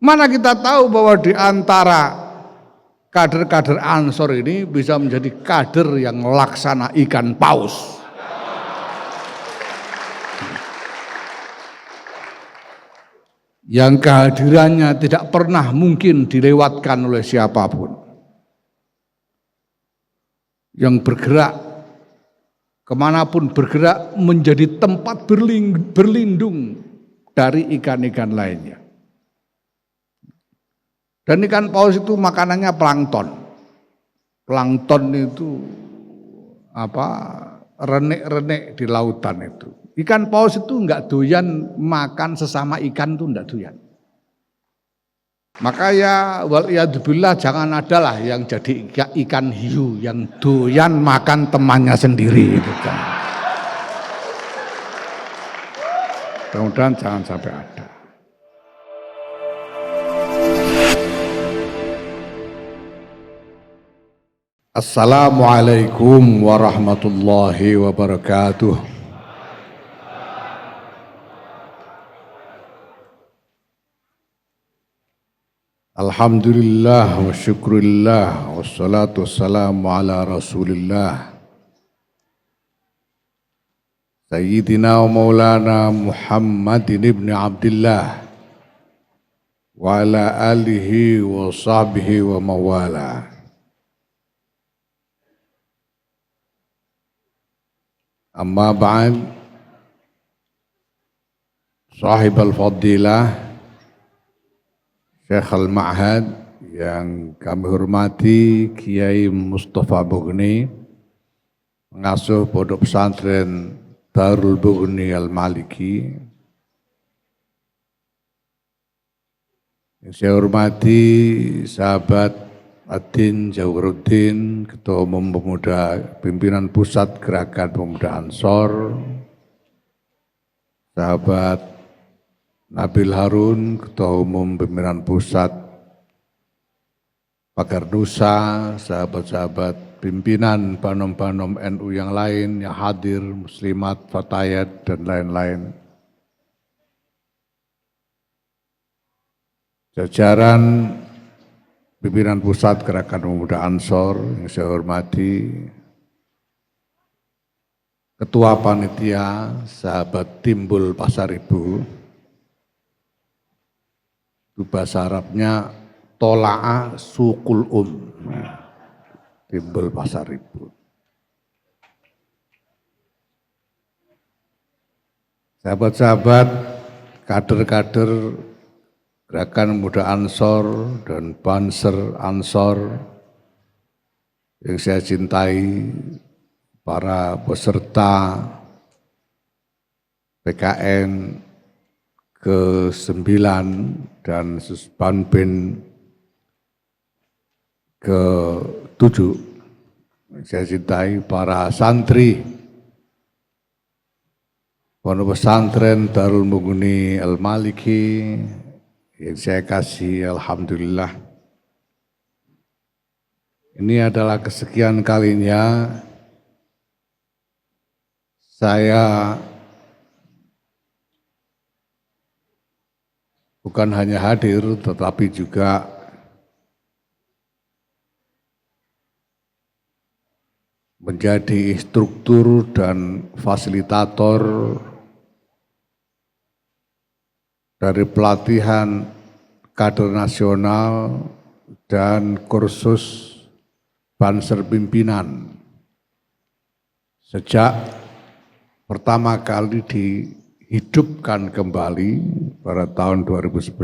Mana kita tahu bahwa di antara kader-kader Ansor ini bisa menjadi kader yang laksana ikan paus. Yang kehadirannya tidak pernah mungkin dilewatkan oleh siapapun. Yang bergerak, kemanapun bergerak menjadi tempat berlindung dari ikan-ikan lainnya. Dan ikan paus itu makanannya plankton. Plankton itu renek-renek di lautan itu. Ikan paus itu enggak doyan makan sesama ikan itu enggak doyan. Maka ya waliyadzubillah jangan adalah yang jadi ikan hiu yang doyan makan temannya sendiri itu kan. Mudah-mudahan jangan sampai ada. Assalamualaikum warahmatullahi wabarakatuh. Alhamdulillah wa syukurillah wassalatu wassalamu ala rasulillah Sayyidina wa maulana Muhammadin ibn Abdillah wa ala alihi wa sahbihi wa mawala. Amma ba'd, sahib al-fadilah Syekh al-Ma'had yang kami hormati Kiai Mustafa Bughni, pengasuh Pondok Pesantren Darul Bughni Al-Maliki. Yang saya hormati sahabat Adin Jawharuddin, Ketua Umum Pemuda Pimpinan Pusat Gerakan Pemuda Ansor, sahabat Nabil Harun, Ketua Umum Pimpinan Pusat Pagar Nusa, sahabat-sahabat pimpinan Banom-Banom NU yang lain yang hadir, Muslimat, Fatayat, dan lain-lain. Jajaran Pimpinan Pusat Gerakan Pemuda Ansor yang saya hormati, Ketua Panitia, sahabat Timbul Pasar Ibu, itu bahasa Arabnya Tola'a Sukul Timbul Pasar Ibu. Sahabat-sahabat, kader-kader Gerakan Pemuda Ansor dan Banser Ansor yang saya cintai, para peserta PKN ke-9 dan Susbanbin ke-7. Saya cintai para santri Pondok Pesantren Darul Bughni Al-Maliki yang saya kasih, alhamdulillah. Ini adalah kesekian kalinya saya bukan hanya hadir, tetapi juga menjadi instruktur dan fasilitator dari pelatihan kader nasional dan kursus Banser pimpinan. Sejak pertama kali dihidupkan kembali pada tahun 2011,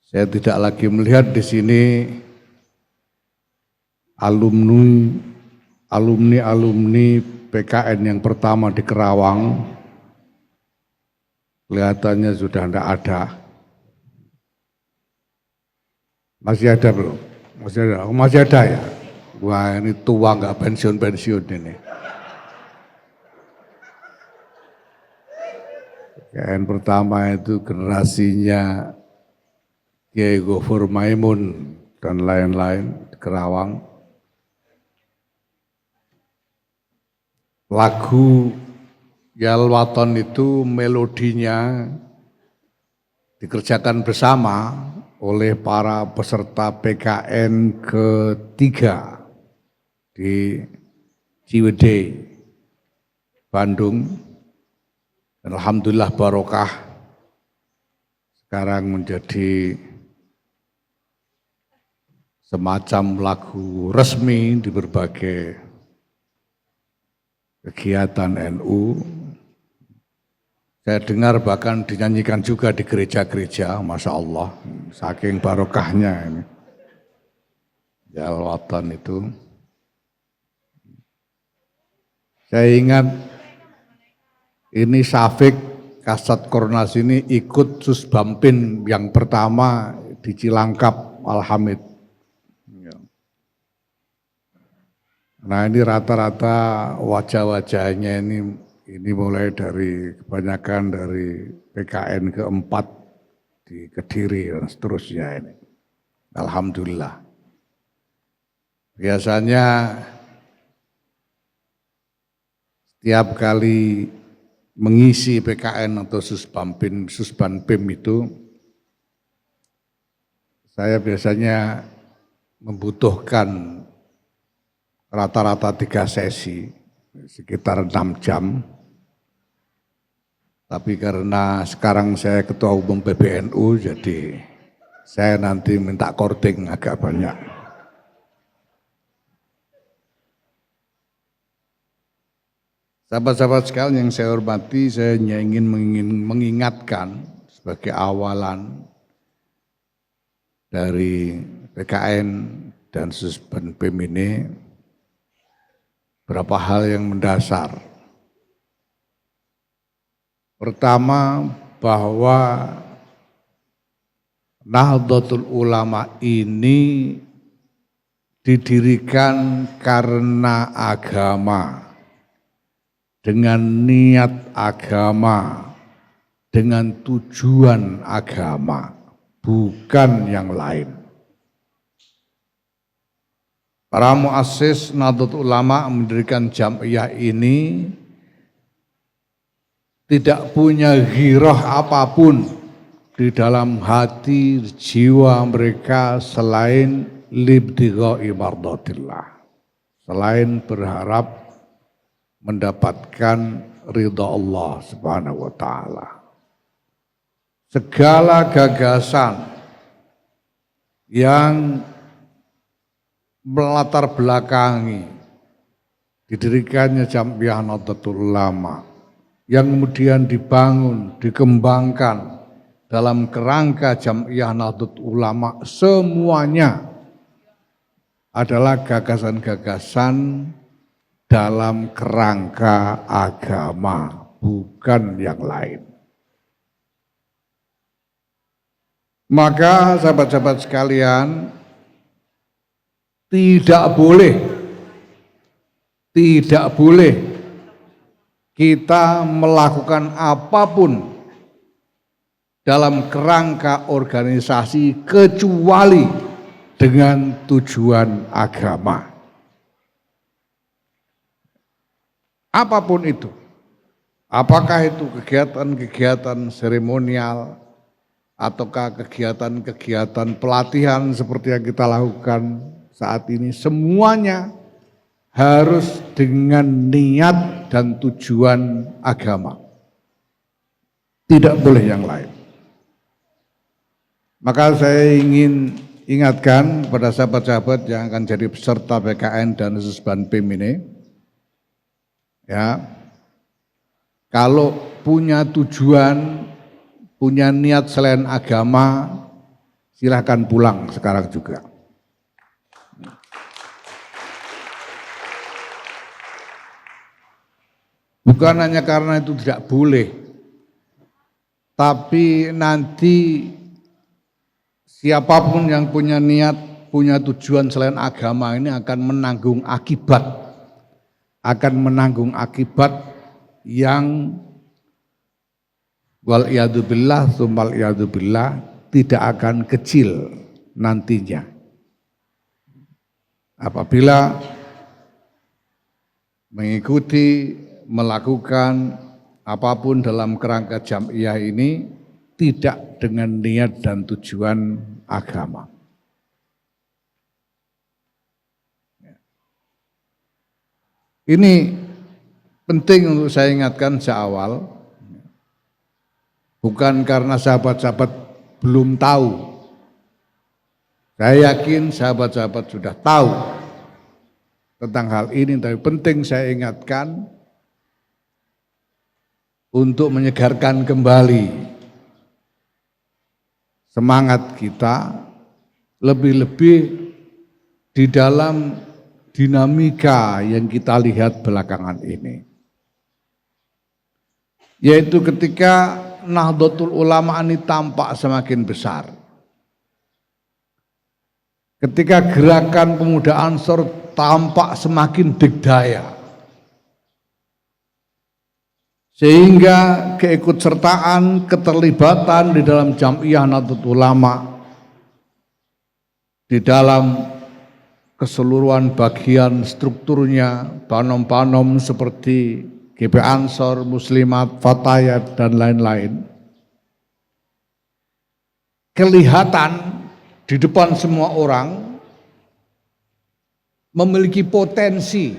saya tidak lagi melihat di sini alumni PKN yang pertama di Kerawang. Kelihatannya sudah tidak ada. Masih ada belum? Masih ada ya? Wah, ini tua nggak pensiun ini. PKN pertama itu generasinya Kiai Ghafur Maimun dan lain-lain di Kerawang. Lagu Yal Waton itu melodinya dikerjakan bersama oleh para peserta PKN ketiga di Ciwidey, Bandung. Dan alhamdulillah barokah sekarang menjadi semacam lagu resmi di berbagai kegiatan NU. Saya dengar bahkan dinyanyikan juga di gereja-gereja, Masya Allah, saking barokahnya ini. Ya Al-Watan itu. Saya ingat ini Syafiq Kasat Kornas ini ikut Susbampin yang pertama di Cilangkap Al-Hamid. Nah ini rata-rata wajah-wajahnya ini mulai dari kebanyakan dari PKN keempat di Kediri dan seterusnya ini. Alhamdulillah. Biasanya setiap kali mengisi PKN atau Susbanpim itu, saya biasanya membutuhkan rata-rata 3 sesi, sekitar 6 jam. Tapi karena sekarang saya Ketua Umum PBNU, jadi saya nanti minta korting agak banyak. Sahabat-sahabat sekalian yang saya hormati, saya ingin mengingatkan sebagai awalan dari PKN dan Susbanpim ini beberapa hal yang mendasar. Pertama, bahwa Nahdlatul Ulama ini didirikan karena agama, dengan niat agama, dengan tujuan agama, bukan yang lain. Para muassis Nahdlatul Ulama mendirikan Jam'iyah ini tidak punya ghirah apapun di dalam hati jiwa mereka selain libtigha'i mardatillah, selain berharap mendapatkan ridha Allah Subhanahu wa taala. Segala gagasan yang melatar belakangi didirikannya Jam'iyah Nahdlatul Ulama, yang kemudian dibangun, dikembangkan dalam kerangka Jam'iyah Nahdlatul Ulama, semuanya adalah gagasan-gagasan dalam kerangka agama, bukan yang lain. Maka sahabat-sahabat sekalian, tidak boleh kita melakukan apapun dalam kerangka organisasi kecuali dengan tujuan agama. Apapun itu, apakah itu kegiatan-kegiatan seremonial, ataukah kegiatan-kegiatan pelatihan seperti yang kita lakukan saat ini, semuanya harus dengan niat dan tujuan agama. Tidak boleh yang lain. Maka saya ingin ingatkan pada sahabat-sahabat yang akan jadi peserta PKN dan Susbanpim ini, ya, kalau punya tujuan, punya niat selain agama, silahkan pulang sekarang juga. Bukan hanya karena itu tidak boleh, tapi nanti siapapun yang punya niat, punya tujuan selain agama ini akan menanggung akibat yang wal iyadzubillah tsummal iyadzubillah tidak akan kecil nantinya. Apabila mengikuti, melakukan apapun dalam kerangka Jam'iyah ini tidak dengan niat dan tujuan agama. Ini penting untuk saya ingatkan sejak awal, bukan karena sahabat-sahabat belum tahu. Saya yakin sahabat-sahabat sudah tahu tentang hal ini, tapi penting saya ingatkan untuk menyegarkan kembali semangat kita, lebih-lebih di dalam dinamika yang kita lihat belakangan ini. Yaitu ketika Nahdlatul Ulama ini tampak semakin besar. Ketika gerakan pemuda Ansor tampak semakin digdaya. Sehingga keikutsertaan, keterlibatan di dalam Jam'iyah Nahdlatul Ulama, di dalam keseluruhan bagian strukturnya, panom-panom seperti GP Ansor, Muslimat, Fatayat, dan lain-lain, kelihatan di depan semua orang memiliki potensi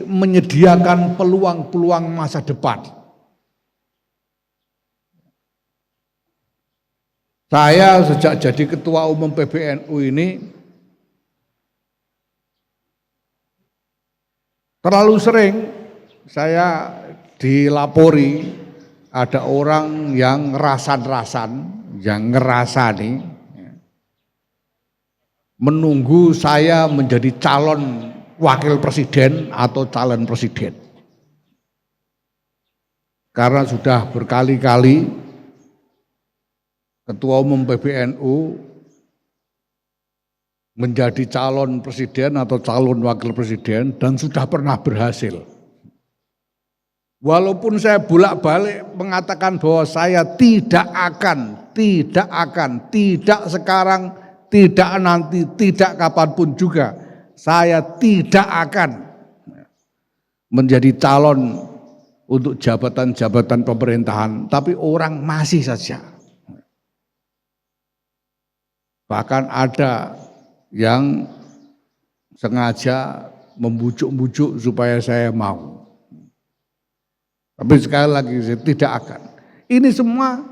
menyediakan peluang-peluang masa depan. Saya sejak jadi ketua umum PBNU ini terlalu sering saya dilapori ada orang yang rasan-rasan, yang ngerasani, menunggu saya menjadi calon wakil presiden atau calon presiden. Karena sudah berkali-kali ketua umum PBNU menjadi calon presiden atau calon wakil presiden dan sudah pernah berhasil. Walaupun saya bolak-balik mengatakan bahwa saya tidak akan, tidak sekarang, tidak nanti, tidak kapanpun juga, saya tidak akan menjadi calon untuk jabatan-jabatan pemerintahan, tapi orang masih saja. Bahkan ada yang sengaja membujuk-bujuk supaya saya mau. Tapi sekali lagi saya tidak akan. Ini semua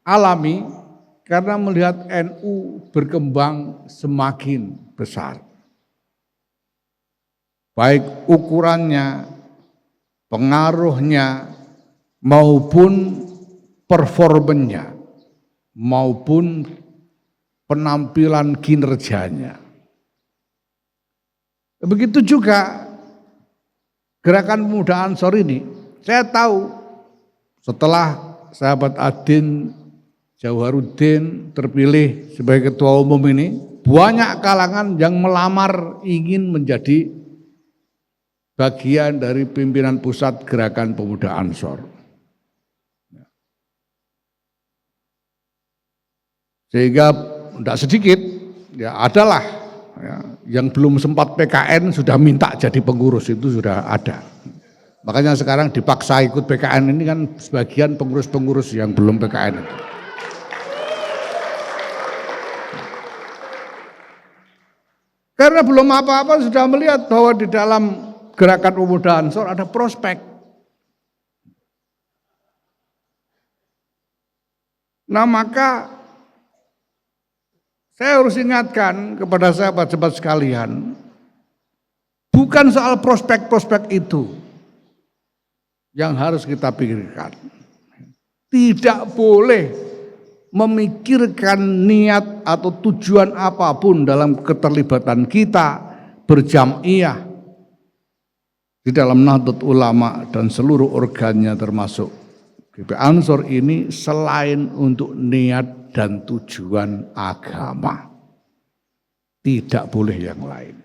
alami karena melihat NU berkembang semakin besar. Baik ukurannya, pengaruhnya, maupun performanya, maupun penampilan kinerjanya. Begitu juga gerakan pemuda Ansor ini. Saya tahu setelah sahabat Adin Jauharuddin terpilih sebagai ketua umum ini, banyak kalangan yang melamar ingin menjadi bagian dari pimpinan pusat gerakan pemuda Ansor. Sehingga tidak sedikit, ya adalah ya, yang belum sempat PKN sudah minta jadi pengurus, itu sudah ada. Makanya sekarang dipaksa ikut PKN ini kan sebagian pengurus-pengurus yang belum PKN itu. Karena belum apa-apa sudah melihat bahwa di dalam gerakan pemuda Ansor ada prospek. Nah maka saya harus ingatkan kepada sahabat-sahabat sekalian, bukan soal prospek-prospek itu yang harus kita pikirkan. Tidak boleh memikirkan niat atau tujuan apapun dalam keterlibatan kita berjam'iyah di dalam Nahdlatul Ulama dan seluruh organnya termasuk GP Ansor ini selain untuk niat dan tujuan agama. Tidak boleh yang lain.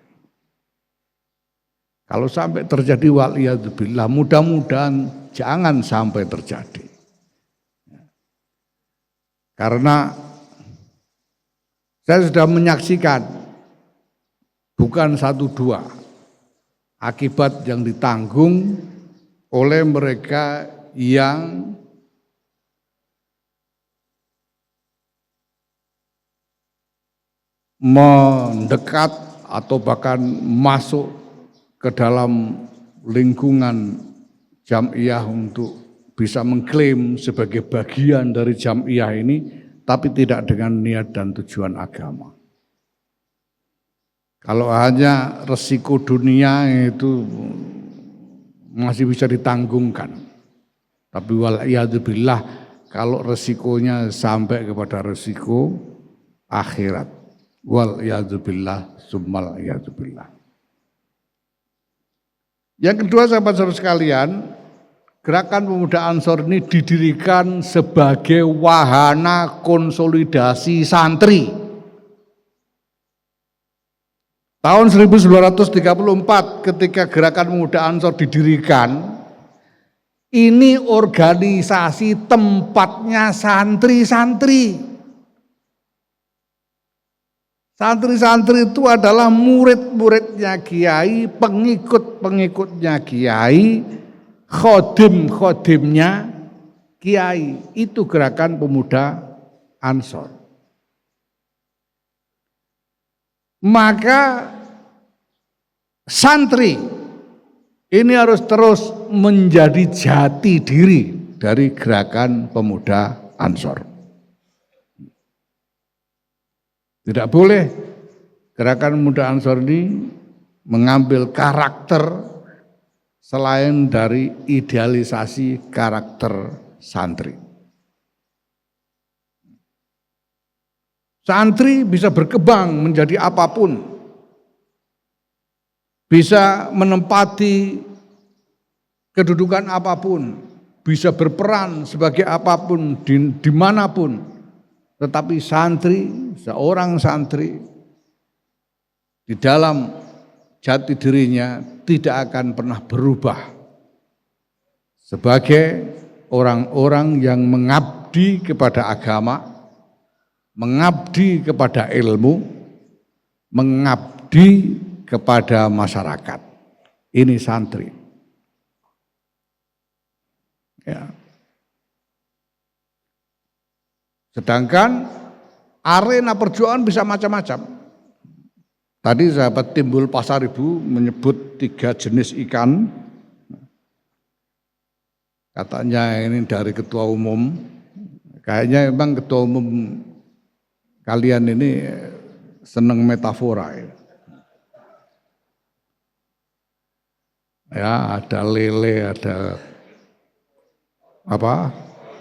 Kalau sampai terjadi waliyadzubillah, mudah-mudahan jangan sampai terjadi. Karena saya sudah menyaksikan bukan satu dua akibat yang ditanggung oleh mereka yang mendekat atau bahkan masuk ke dalam lingkungan Jam'iyah untuk bisa mengklaim sebagai bagian dari Jam'iyah ini, tapi tidak dengan niat dan tujuan agama. Kalau hanya resiko dunia itu masih bisa ditanggungkan. Tapi wal'iyadzubillah kalau resikonya sampai kepada resiko akhirat. Wal'iyadzubillah summal iyadzubillah. Yang kedua sahabat-sahabat sekalian, Gerakan Pemuda Ansor ini didirikan sebagai wahana konsolidasi santri. Tahun 1934 ketika Gerakan Pemuda Ansor didirikan, ini organisasi tempatnya santri-santri. Santri-santri itu adalah murid-muridnya kiai, pengikut-pengikutnya kiai, khodim-khodimnya kiai. Itu Gerakan Pemuda Ansor. Maka santri ini harus terus menjadi jati diri dari Gerakan Pemuda Ansor. Tidak boleh Gerakan Pemuda Ansor ini mengambil karakter selain dari idealisasi karakter santri. Santri bisa berkembang menjadi apapun, bisa menempati kedudukan apapun, bisa berperan sebagai apapun dimanapun. Tetapi santri, seorang santri di dalam jati dirinya tidak akan pernah berubah sebagai orang-orang yang mengabdi kepada agama, mengabdi kepada ilmu, mengabdi kepada masyarakat. Ini santri. Ya. Sedangkan arena perjuangan bisa macam-macam. Tadi sahabat Timbul Pasaribu menyebut 3 jenis ikan. Katanya ini dari ketua umum. Kayaknya memang ketua umum kalian ini seneng metafora ya. Ya, ada lele, ada apa?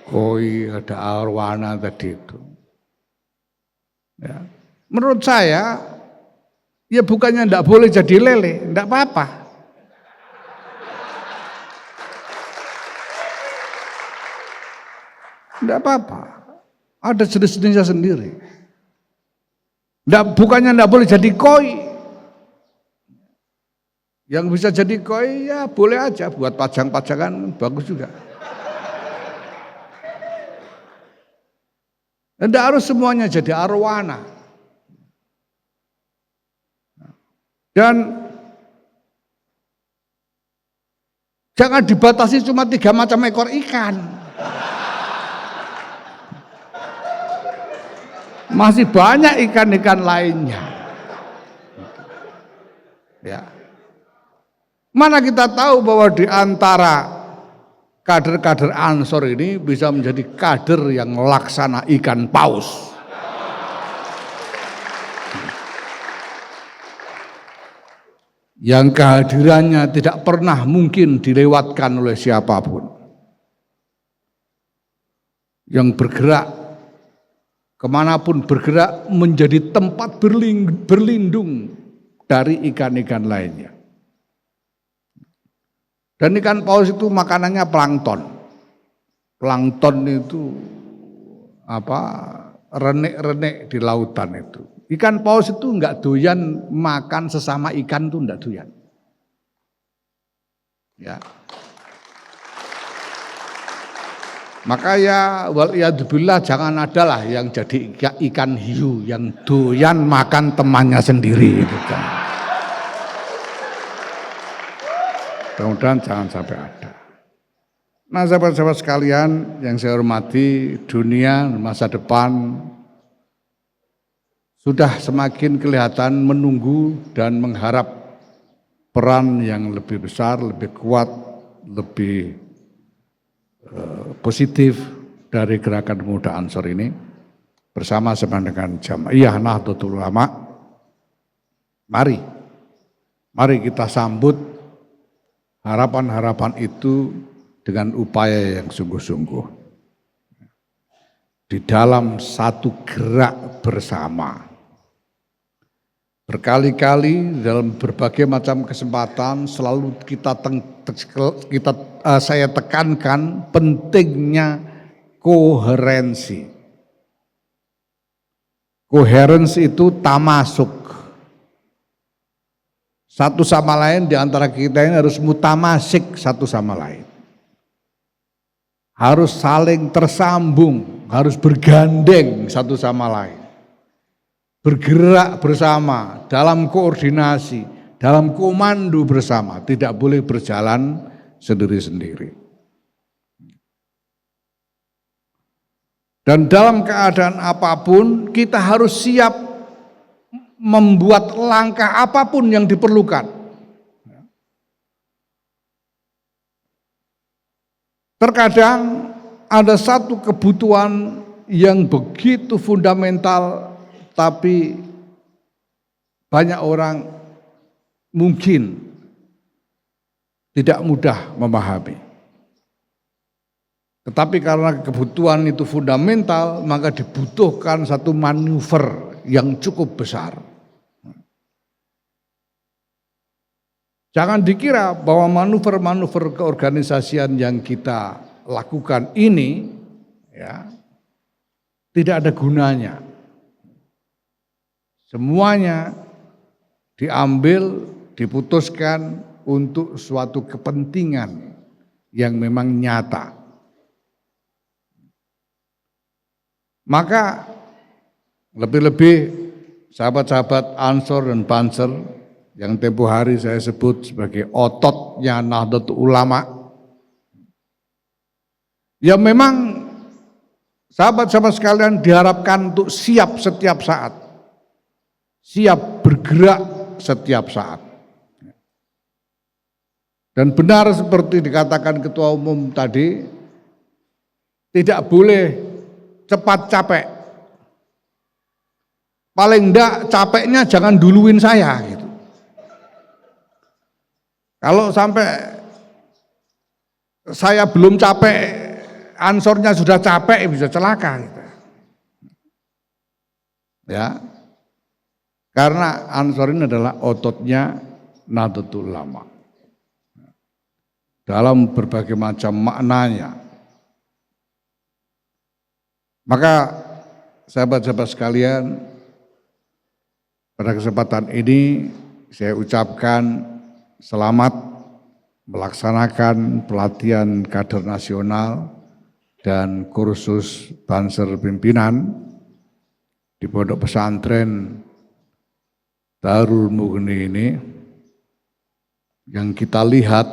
Koi, ada arwana tadi itu. Ya. Menurut saya, ya bukannya enggak boleh jadi lele, enggak apa-apa. Enggak apa-apa. Ada jenis-jenisnya sendiri. Bukannya enggak boleh jadi koi. Yang bisa jadi koi ya boleh aja buat pajang-pajangan bagus juga. Tidak harus semuanya jadi arwana. Dan jangan dibatasi cuma 3 macam ekor ikan. Masih banyak ikan-ikan lainnya. Ya. Mana kita tahu bahwa di antara kader-kader Ansor ini bisa menjadi kader yang laksana ikan paus. Yang kehadirannya tidak pernah mungkin dilewatkan oleh siapapun. Yang bergerak, kemanapun bergerak menjadi tempat berlindung dari ikan-ikan lainnya. Dan ikan paus itu makanannya plankton. Plankton itu apa? Renek-renek di lautan itu. Ikan paus itu enggak doyan makan sesama ikan itu enggak doyan. Ya. Maka ya waliyadzubillah jangan adalah yang jadi ikan hiu yang doyan makan temannya sendiri gitu. Mudah-mudahan jangan sampai ada. Nah sahabat-sahabat sekalian yang saya hormati, dunia masa depan sudah semakin kelihatan menunggu dan mengharap peran yang lebih besar, lebih kuat, lebih positif dari gerakan pemuda Ansor ini bersama-sama dengan Jam'iyah Nahdlatul Ulama. Mari kita sambut harapan-harapan itu dengan upaya yang sungguh-sungguh di dalam satu gerak bersama. Berkali-kali dalam berbagai macam kesempatan selalu saya tekankan pentingnya koherensi. Koherensi itu tamasuk. Satu sama lain di antara kita ini harus mutamasik satu sama lain. Harus saling tersambung, harus bergandeng satu sama lain. Bergerak bersama, dalam koordinasi, dalam komando bersama, tidak boleh berjalan sendiri-sendiri. Dan dalam keadaan apapun, kita harus siap membuat langkah apapun yang diperlukan. Terkadang ada satu kebutuhan yang begitu fundamental, tapi banyak orang mungkin tidak mudah memahami. Tetapi karena kebutuhan itu fundamental, maka dibutuhkan satu manuver yang cukup besar. Jangan dikira bahwa manuver-manuver keorganisasian yang kita lakukan ini ya tidak ada gunanya. Semuanya diambil, diputuskan untuk suatu kepentingan yang memang nyata. Maka lebih-lebih sahabat-sahabat Ansor dan Banser yang tempo hari saya sebut sebagai ototnya Nahdlatul Ulama, ya memang sahabat-sahabat sekalian diharapkan untuk siap setiap saat, siap bergerak setiap saat. Dan benar seperti dikatakan Ketua Umum tadi, tidak boleh cepat capek. Paling enggak capeknya jangan duluin saya gitu. Kalau sampai saya belum capek, Ansornya sudah capek, bisa celaka gitu. Ya. Karena Ansor ini adalah ototnya Nahdlatul Ulama. Dalam berbagai macam maknanya. Maka sahabat-sahabat sekalian, pada kesempatan ini saya ucapkan selamat melaksanakan pelatihan kader nasional dan kursus Banser pimpinan di Pondok Pesantren Darul Mughni ini, yang kita lihat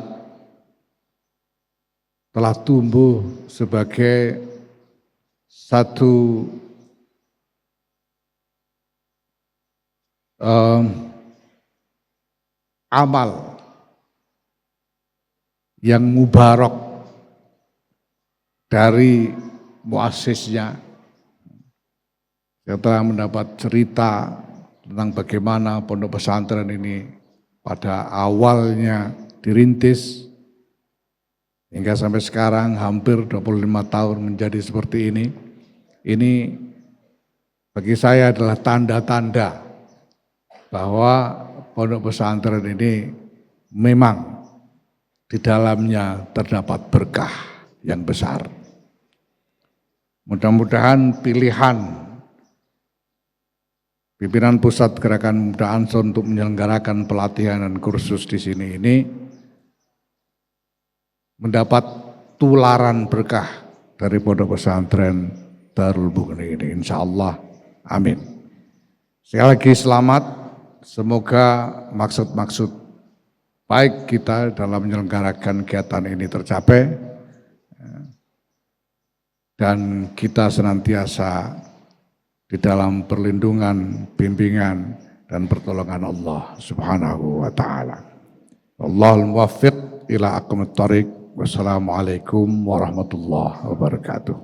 telah tumbuh sebagai satu amal yang mubarak dari muassisnya. Saya telah mendapat cerita tentang bagaimana pondok pesantren ini pada awalnya dirintis hingga sampai sekarang hampir 25 tahun menjadi seperti ini. Ini bagi saya adalah tanda-tanda bahwa pondok pesantren ini memang di dalamnya terdapat berkah yang besar. Mudah-mudahan pilihan pimpinan Pusat Gerakan Pemuda Ansor untuk menyelenggarakan pelatihan dan kursus di sini ini mendapat tularan berkah dari pondok pesantren Darul Mughni ini, insya Allah, amin. Sekali lagi selamat, semoga maksud-maksud baik kita dalam menyelenggarakan kegiatan ini tercapai dan kita senantiasa di dalam perlindungan, bimbingan, dan pertolongan Allah Subhanahu wa Ta'ala. Allahul muwaffiq ila aqwamit thariq. Wassalamualaikum warahmatullahi wabarakatuh.